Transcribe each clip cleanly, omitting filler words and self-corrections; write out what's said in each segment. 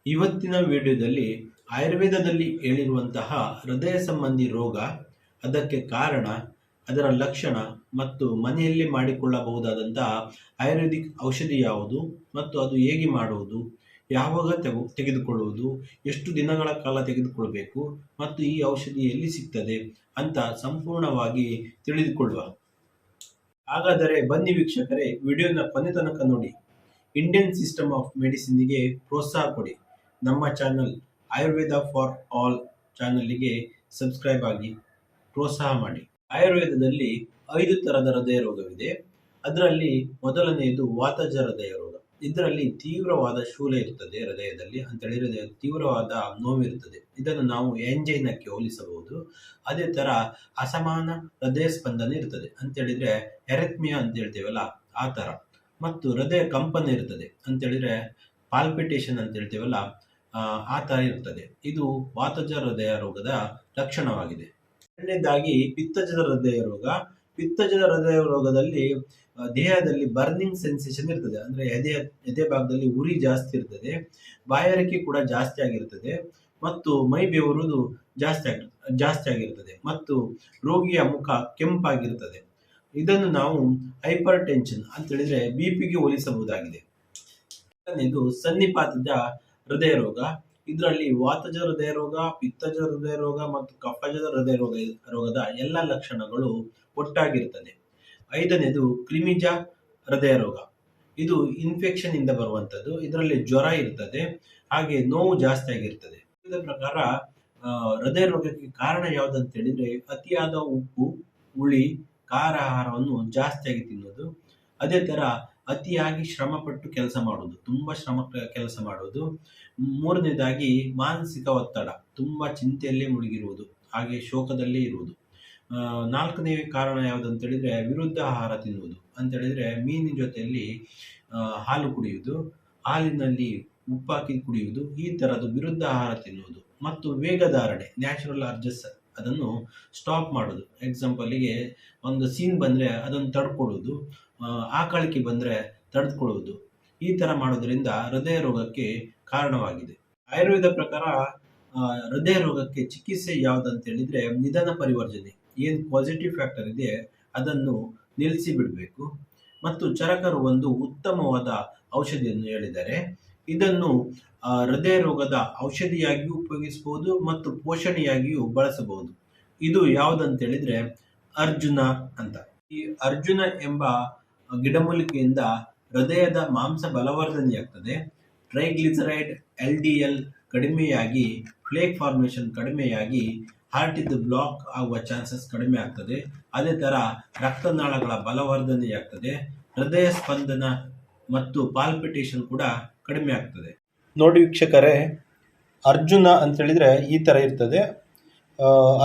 ಇವತ್ತಿನ ವಿಡಿಯೋದಲ್ಲಿ ಆಯುರ್ವೇದದಲ್ಲಿ ಹೇಳಿರುವಂತಹ ಹೃದಯ ಸಂಬಂಧಿ ರೋಗ, ಅದಕ್ಕೆ ಕಾರಣ, ಅದರ ಲಕ್ಷಣ ಮತ್ತು ಮನೆಯಲ್ಲಿ ಮಾಡಿಕೊಳ್ಳಬಹುದಾದಂತಹ ಆಯುರ್ವೇದಿಕ್ ಔಷಧಿ ಯಾವುದು ಮತ್ತು ಅದು ಹೇಗೆ ಮಾಡುವುದು, ಯಾವಾಗ ತೆಗೆದುಕೊಳ್ಳುವುದು, ಎಷ್ಟು ದಿನಗಳ ಕಾಲ ತೆಗೆದುಕೊಳ್ಬೇಕು ಮತ್ತು ಈ ಔಷಧಿ ಎಲ್ಲಿ ಸಿಗ್ತದೆ ಅಂತ ಸಂಪೂರ್ಣವಾಗಿ ತಿಳಿದುಕೊಳ್ಳುವ. ಹಾಗಾದರೆ ಬನ್ನಿ ವೀಕ್ಷಕರೇ, ವಿಡಿಯೋನ ಕೊನೆ ತನಕ ನೋಡಿ. ಇಂಡಿಯನ್ ಸಿಸ್ಟಮ್ ಆಫ್ ಮೆಡಿಸಿನ್ಗೆ ಪ್ರೋತ್ಸಾಹ ಕೊಡಿ. ನಮ್ಮ ಚಾನಲ್ ಆಯುರ್ವೇದ ಫಾರ್ ಆಲ್ ಚಾನಲ್ಗೆ ಸಬ್ಸ್ಕ್ರೈಬ್ ಆಗಿ ಪ್ರೋತ್ಸಾಹ ಮಾಡಿ. ಆಯುರ್ವೇದದಲ್ಲಿ 5 ಥರದ ಹೃದಯ ರೋಗವಿದೆ. ಅದರಲ್ಲಿ ಮೊದಲನೆಯದು ವಾತಜ ಹೃದಯ ರೋಗ. ಇದರಲ್ಲಿ ತೀವ್ರವಾದ ಶೂಲ ಇರ್ತದೆ ಹೃದಯದಲ್ಲಿ, ಅಂತ ಹೇಳಿದ್ರೆ ತೀವ್ರವಾದ ನೋವಿರುತ್ತದೆ. ಇದನ್ನು ನಾವು ಎಂಜೈನಕ್ಕೆ ಹೋಲಿಸಬಹುದು. ಅದೇ ತರ ಅಸಮಾನ ಹೃದಯ ಸ್ಪಂದನೆ ಇರ್ತದೆ, ಅಂತ ಹೇಳಿದ್ರೆ ಎರೆಥ್ಮಿಯಾ ಅಂತ ಹೇಳ್ತೇವಲ್ಲ ಆ ತರ. ಮತ್ತು ಹೃದಯ ಕಂಪನ ಇರ್ತದೆ, ಅಂತ ಹೇಳಿದ್ರೆ ಪಾಲ್ಪಿಟೇಷನ್ ಅಂತ ಹೇಳ್ತೇವಲ್ಲ ಆ ತರ ಇರ್ತದೆ. ಇದು ವಾತಜ ಹೃದಯ ರೋಗದ ಲಕ್ಷಣವಾಗಿದೆ. ಎರಡನೇದಾಗಿ ಪಿತ್ತಜದ ಹೃದಯ ರೋಗ. ಪಿತ್ತಜದ ಹೃದಯ ರೋಗದಲ್ಲಿ ದೇಹದಲ್ಲಿ ಬರ್ನಿಂಗ್ ಸೆನ್ಸೇಷನ್ ಇರ್ತದೆ, ಅಂದ್ರೆ ಎದೆ ಭಾಗದಲ್ಲಿ ಉರಿ ಜಾಸ್ತಿ ಇರ್ತದೆ, ಬಾಯಾರಿಕೆ ಕೂಡ ಜಾಸ್ತಿ ಆಗಿರ್ತದೆ ಮತ್ತು ಮೈ ಬೆವರುವುದು ಜಾಸ್ತಿ ಆಗಿರ್ತದೆ ಮತ್ತು ರೋಗಿಯ ಮುಖ ಕೆಂಪಾಗಿರ್ತದೆ. ಇದನ್ನು ನಾವು ಹೈಪರ್ ಟೆನ್ಷನ್ ಅಂತ ಹೇಳಿದ್ರೆ ಬಿಪಿಗೆ ಹೋಲಿಸಬಹುದಾಗಿದೆ. ಇದು ಸನ್ನಿಪಾತದ ಹೃದಯ ರೋಗ. ಇದರಲ್ಲಿ ವಾತಜ ಹೃದಯ ರೋಗ, ಪಿತ್ತಜ ಹೃದಯ ರೋಗ ಮತ್ತು ಕಫಜದ ಹೃದಯ ರೋಗದ ಎಲ್ಲ ಲಕ್ಷಣಗಳು ಒಟ್ಟಾಗಿರ್ತದೆ. ಐದನೇದು ಕ್ರಿಮಿಜ ಹೃದಯ ರೋಗ. ಇದು ಇನ್ಫೆಕ್ಷನ್ ಇಂದ ಬರುವಂತದ್ದು. ಇದರಲ್ಲಿ ಜ್ವರ ಇರ್ತದೆ, ಹಾಗೆ ನೋವು ಜಾಸ್ತಿ ಆಗಿರ್ತದೆ. ಇದರ ಪ್ರಕಾರ ಹೃದಯ ರೋಗಕ್ಕೆ ಕಾರಣ ಯಾವುದಂತ ಹೇಳಿದ್ರೆ ಅತಿಯಾದ ಉಪ್ಪು, ಹುಳಿ, ಖಾರ ಆಹಾರವನ್ನು ಜಾಸ್ತಿಯಾಗಿ ತಿನ್ನೋದು. ಅದೇ ತರ ಅತಿಯಾಗಿ ಶ್ರಮಪಟ್ಟು ಕೆಲಸ ಮಾಡುವುದು, ತುಂಬಾ ಕೆಲಸ ಮಾಡುವುದು. ಮೂರನೇದಾಗಿ ಮಾನಸಿಕ ಒತ್ತಡ, ತುಂಬಾ ಚಿಂತೆಯಲ್ಲೇ ಮುಳುಗಿರುವುದು, ಹಾಗೆ ಶೋಕದಲ್ಲೇ ಇರುವುದು. ನಾಲ್ಕನೇ ಕಾರಣ ಯಾವುದಂತ ಹೇಳಿದ್ರೆ ವಿರುದ್ಧ ಆಹಾರ ತಿನ್ನುವುದು, ಅಂತ ಹೇಳಿದ್ರೆ ಮೀನಿನ ಜೊತೆಯಲ್ಲಿ ಹಾಲು ಕುಡಿಯುವುದು, ಹಾಲಿನಲ್ಲಿ ಉಪ್ಪಾಕಿ ಕುಡಿಯುವುದು, ಈ ತರದ್ದು ವಿರುದ್ಧ ಆಹಾರ ತಿನ್ನುವುದು. ಮತ್ತು ವೇಗಧಾರಣೆ, ನ್ಯಾಚುರಲ್ ಅರ್ಜಸ್, ಅದನ್ನು ಸ್ಟಾಪ್ ಮಾಡೋದು. ಎಕ್ಸಾಂಪಲ್ಗೆ ಒಂದು ಸೀನ್ ಬಂದ್ರೆ ಅದನ್ನು ತಡ್ಕೊಳ್ಳೋದು, ಆಕಳಿಕೆ ಬಂದ್ರೆ ತಡೆದುಕೊಳ್ಳುವುದು. ಈ ತರ ಮಾಡೋದ್ರಿಂದ ಹೃದಯ ರೋಗಕ್ಕೆ ಕಾರಣವಾಗಿದೆ. ಆಯುರ್ವೇದ ಪ್ರಕಾರ ಹೃದಯ ರೋಗಕ್ಕೆ ಚಿಕಿತ್ಸೆ ಯಾವುದಂತ ಹೇಳಿದ್ರೆ ನಿಧನ ಪರಿವರ್ಜನೆ. ಏನು ಪಾಸಿಟಿವ್ ಫ್ಯಾಕ್ಟರ್ ಇದೆ ಅದನ್ನು ನಿಲ್ಲಿಸಿ ಬಿಡಬೇಕು. ಮತ್ತು ಚರಕರು ಒಂದು ಉತ್ತಮವಾದ ಔಷಧಿಯನ್ನು ಹೇಳಿದ್ದಾರೆ. ಇದನ್ನು ಹೃದಯ ರೋಗದ ಔಷಧಿಯಾಗಿಯೂ ಉಪಯೋಗಿಸಬಹುದು ಮತ್ತು ಪೋಷಣೆಯಾಗಿಯೂ ಬಳಸಬಹುದು. ಇದು ಯಾವುದಂತ ಹೇಳಿದ್ರೆ ಅರ್ಜುನ ಅಂತ. ಈ ಅರ್ಜುನ ಎಂಬ ಗಿಡಮೂಲಿಕೆಯಿಂದ ಹೃದಯದ ಮಾಂಸ ಬಲವರ್ಧನೆಯಾಗ್ತದೆ, ಟ್ರೈಗ್ಲಿಸರೈಡ್ LDL ಕಡಿಮೆಯಾಗಿ, ಪ್ಲೇಕ್ ಫಾರ್ಮೇಷನ್ ಕಡಿಮೆಯಾಗಿ, ಹಾರ್ಟ್ ಇದ್ದು ಬ್ಲಾಕ್ ಆಗುವ ಚಾನ್ಸಸ್ ಕಡಿಮೆ ಆಗ್ತದೆ. ಅದೇ ತರ ರಕ್ತನಾಳಗಳ ಬಲವರ್ಧನೆಯಾಗ್ತದೆ, ಹೃದಯ ಸ್ಪಂದನ ಮತ್ತು ಪಾಲ್ಪಿಟೇಷನ್ ಕೂಡ ಕಡಿಮೆ ಆಗ್ತದೆ. ನೋಡಿ ವೀಕ್ಷಕರೇ, ಅರ್ಜುನ ಅಂತ ಹೇಳಿದ್ರೆ ಈ ತರ ಇರ್ತದೆ.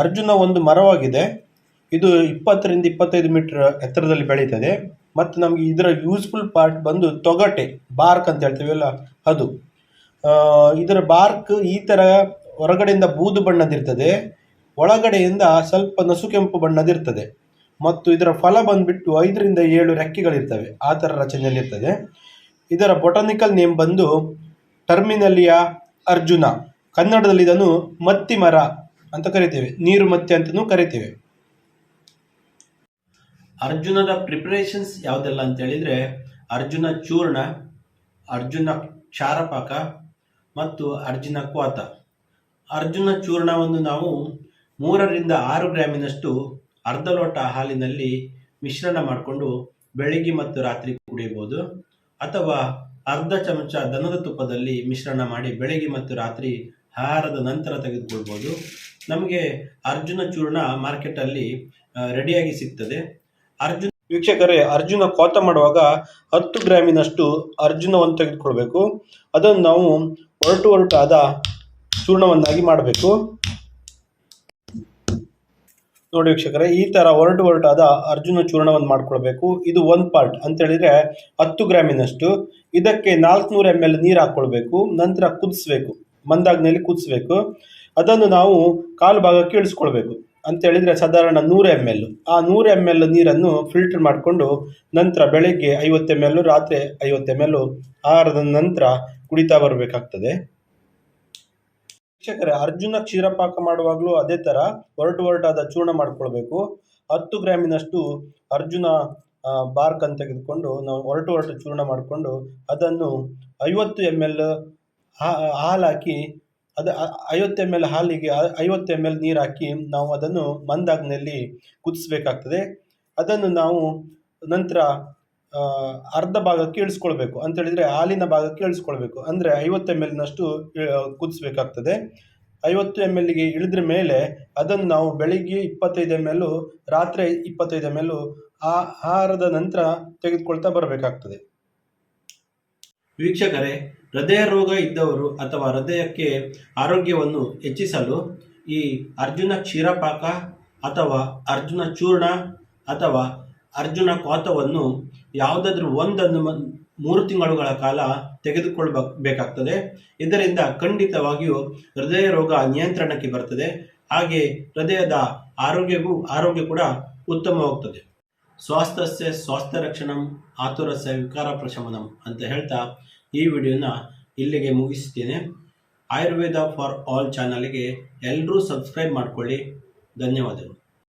ಅರ್ಜುನ ಒಂದು ಮರವಾಗಿದೆ. ಇದು 20 ರಿಂದ 25 ಮೀಟರ್ ಎತ್ತರದಲ್ಲಿ ಬೆಳೀತದೆ. ಮತ್ತು ನಮಗೆ ಇದರ ಯೂಸ್ಫುಲ್ ಪಾರ್ಟ್ ಬಂದು ತೊಗಟೆ, ಬಾರ್ಕ್ ಅಂತ ಹೇಳ್ತೀವಲ್ಲ ಅದು. ಇದರ ಬಾರ್ಕ್ ಈ ತರ ಹೊರಗಡೆಯಿಂದ ಬೂದು ಬಣ್ಣದಿರ್ತದೆ, ಒಳಗಡೆಯಿಂದ ಸ್ವಲ್ಪ ನಸು ಕೆಂಪು ಬಣ್ಣದಿರ್ತದೆ. ಮತ್ತು ಇದರ ಫಲ ಬಂದ್ಬಿಟ್ಟು 5 ರಿಂದ 7 ರೆಕ್ಕೆಗಳಿರ್ತವೆ, ಆ ಥರ ರಚನೆಯಲ್ಲಿರ್ತದೆ. ಇದರ ಬೊಟಾನಿಕಲ್ ನೇಮ್ ಬಂದು ಟರ್ಮಿನಲಿಯಾ ಅರ್ಜುನ. ಕನ್ನಡದಲ್ಲಿ ಇದನ್ನು ಮತ್ತಿ ಮರ ಅಂತ ಕರಿತೇವೆ, ನೀರು ಮತ್ತಿ ಅಂತಲೂ ಕರಿತೇವೆ. ಅರ್ಜುನದ ಪ್ರಿಪರೇಷನ್ಸ್ ಯಾವುದೆಲ್ಲ ಅಂತ ಹೇಳಿದ್ರೆ ಅರ್ಜುನ ಚೂರ್ಣ, ಅರ್ಜುನ ಕ್ಷಾರಪಾಕ ಮತ್ತು ಅರ್ಜುನ ಕ್ವಾತ. ಅರ್ಜುನ ಚೂರ್ಣವನ್ನು ನಾವು 3 ರಿಂದ 6 ಗ್ರಾಮಿನಷ್ಟು ಅರ್ಧ ಲೋಟ ಹಾಲಿನಲ್ಲಿ ಮಿಶ್ರಣ ಮಾಡಿಕೊಂಡು ಬೆಳಿಗ್ಗೆ ಮತ್ತು ರಾತ್ರಿ ಕುಡಿಯಬಹುದು. ಅಥವಾ ಅರ್ಧ ಚಮಚ ದನದ ತುಪ್ಪದಲ್ಲಿ ಮಿಶ್ರಣ ಮಾಡಿ ಬೆಳಿಗ್ಗೆ ಮತ್ತು ರಾತ್ರಿ ಆಹಾರದ ನಂತರ ತೆಗೆದುಕೊಳ್ಬೋದು. ನಮಗೆ ಅರ್ಜುನ ಚೂರ್ಣ ಮಾರ್ಕೆಟಲ್ಲಿ ರೆಡಿಯಾಗಿ ಸಿಗ್ತದೆ. ವೀಕ್ಷಕರೇ, ಅರ್ಜುನ ಕ್ವಾತ ಮಾಡುವಾಗ 10 ಗ್ರಾಮಿನಷ್ಟು ಅರ್ಜುನವನ್ನು ತೆಗೆದುಕೊಳ್ಬೇಕು. ಅದನ್ನು ನಾವು ಒರಟಾದ ಚೂರ್ಣವನ್ನಾಗಿ ಮಾಡಬೇಕು. ನೋಡಿ ವೀಕ್ಷಕರೇ, ಈ ತರ ಒರಟಾದ ಅರ್ಜುನ ಚೂರ್ಣವನ್ನು ಮಾಡ್ಕೊಳ್ಬೇಕು. ಇದು 1 ಪಾರ್ಟ್ ಅಂತ ಹೇಳಿದ್ರೆ 10 ಗ್ರಾಮಿನಷ್ಟು. ಇದಕ್ಕೆ 400 ml ನೀರು ಹಾಕೊಳ್ಬೇಕು. ನಂತರ ಕುದಿಸ್ಬೇಕು, ಮಂದಾಗ್ನಲ್ಲಿ ಕುದಿಸ್ಬೇಕು. ಅದನ್ನು ನಾವು ಕಾಲು ಭಾಗಕ್ಕೆ ಇಳಿಸ್ಕೊಳ್ಬೇಕು. ಅಂತ ಹೇಳಿದ್ರೆ ಸಾಧಾರಣ 100 ml. ಆ 100 ml ನೀರನ್ನು ಫಿಲ್ಟರ್ ಮಾಡಿಕೊಂಡು ನಂತರ ಬೆಳಗ್ಗೆ 50 ml, ರಾತ್ರಿ 50 ml ಆಹಾರದ ನಂತರ ಕುಡಿತಾ ಬರಬೇಕಾಗ್ತದೆ. ವೀಕ್ಷಕರೇ, ಅರ್ಜುನ ಕ್ಷೀರಪಾಕ ಮಾಡುವಾಗಲೂ ಅದೇ ಥರ ಒರಟಾದ ಚೂರ್ಣ ಮಾಡ್ಕೊಳ್ಬೇಕು. 10 ಗ್ರಾಮಿನಷ್ಟು ಅರ್ಜುನ ಬಾರ್ಕ್ ಅಂತ ತೆಗೆದುಕೊಂಡು ನಾವು ಒರಟು ಚೂರ್ಣ ಮಾಡಿಕೊಂಡು ಅದನ್ನು 50 ml ಹಾಲು ಹಾಕಿ, ಅದು 50 ml ಹಾಲಿಗೆ 50 ml ನೀರು ಹಾಕಿ ನಾವು ಅದನ್ನು ಮಂದಾಗ್ನಲ್ಲಿ ಕುದಿಸ್ಬೇಕಾಗ್ತದೆ. ಅದನ್ನು ನಾವು ನಂತರ ಅರ್ಧ ಭಾಗಕ್ಕೆ ಇಳಿಸ್ಕೊಳ್ಬೇಕು. ಅಂತ ಹೇಳಿದರೆ ಹಾಲಿನ ಭಾಗಕ್ಕೆ ಇಳಿಸ್ಕೊಳ್ಬೇಕು. ಅಂದರೆ 50 ml ಕುದಿಸ್ಬೇಕಾಗ್ತದೆ. 50 ml ಇಳಿದ್ರ ಮೇಲೆ ಅದನ್ನು ನಾವು ಬೆಳಿಗ್ಗೆ 25 ml, ರಾತ್ರಿ 25 ml ಆಹಾರದ ನಂತರ ತೆಗೆದುಕೊಳ್ತಾ ಬರಬೇಕಾಗ್ತದೆ. ವೀಕ್ಷಕರೇ, ಹೃದಯ ರೋಗ ಇದ್ದವರು ಅಥವಾ ಹೃದಯಕ್ಕೆ ಆರೋಗ್ಯವನ್ನು ಹೆಚ್ಚಿಸಲು ಈ ಅರ್ಜುನ ಕ್ಷೀರಪಾಕ ಅಥವಾ ಅರ್ಜುನ ಚೂರ್ಣ ಅಥವಾ ಅರ್ಜುನ ಕ್ವಾಥವನ್ನು ಯಾವುದಾದ್ರೂ ಒಂದನ್ನು 3 ತಿಂಗಳುಗಳ ಕಾಲ ತೆಗೆದುಕೊಳ್ಳಬೇಕಾಗ್ತದೆ. ಇದರಿಂದ ಖಂಡಿತವಾಗಿಯೂ ಹೃದಯ ರೋಗ ನಿಯಂತ್ರಣಕ್ಕೆ ಬರ್ತದೆ. ಹಾಗೆ ಹೃದಯದ ಆರೋಗ್ಯ ಕೂಡ ಉತ್ತಮವಾಗ್ತದೆ. ಸ್ವಾಸ್ಥ್ಯಸ್ಯ ಸ್ವಾಸ್ಥ್ಯ ರಕ್ಷಣಂ ಆತುರಸ್ಯ ವಿಕಾರ ಪ್ರಶಮನಂ ಅಂತ ಹೇಳ್ತಾ ಈ ವಿಡಿಯೋನ ಇಲ್ಲಿಗೆ ಮುಗಿಸ್ತೇನೆ. ಆಯುರ್ವೇದ ಫಾರ್ ಆಲ್ ಚಾನಲ್ಗೆ ಎಲ್ಲರೂ ಸಬ್ಸ್ಕ್ರೈಬ್ ಮಾಡಿಕೊಳ್ಳಿ. ಧನ್ಯವಾದಗಳು.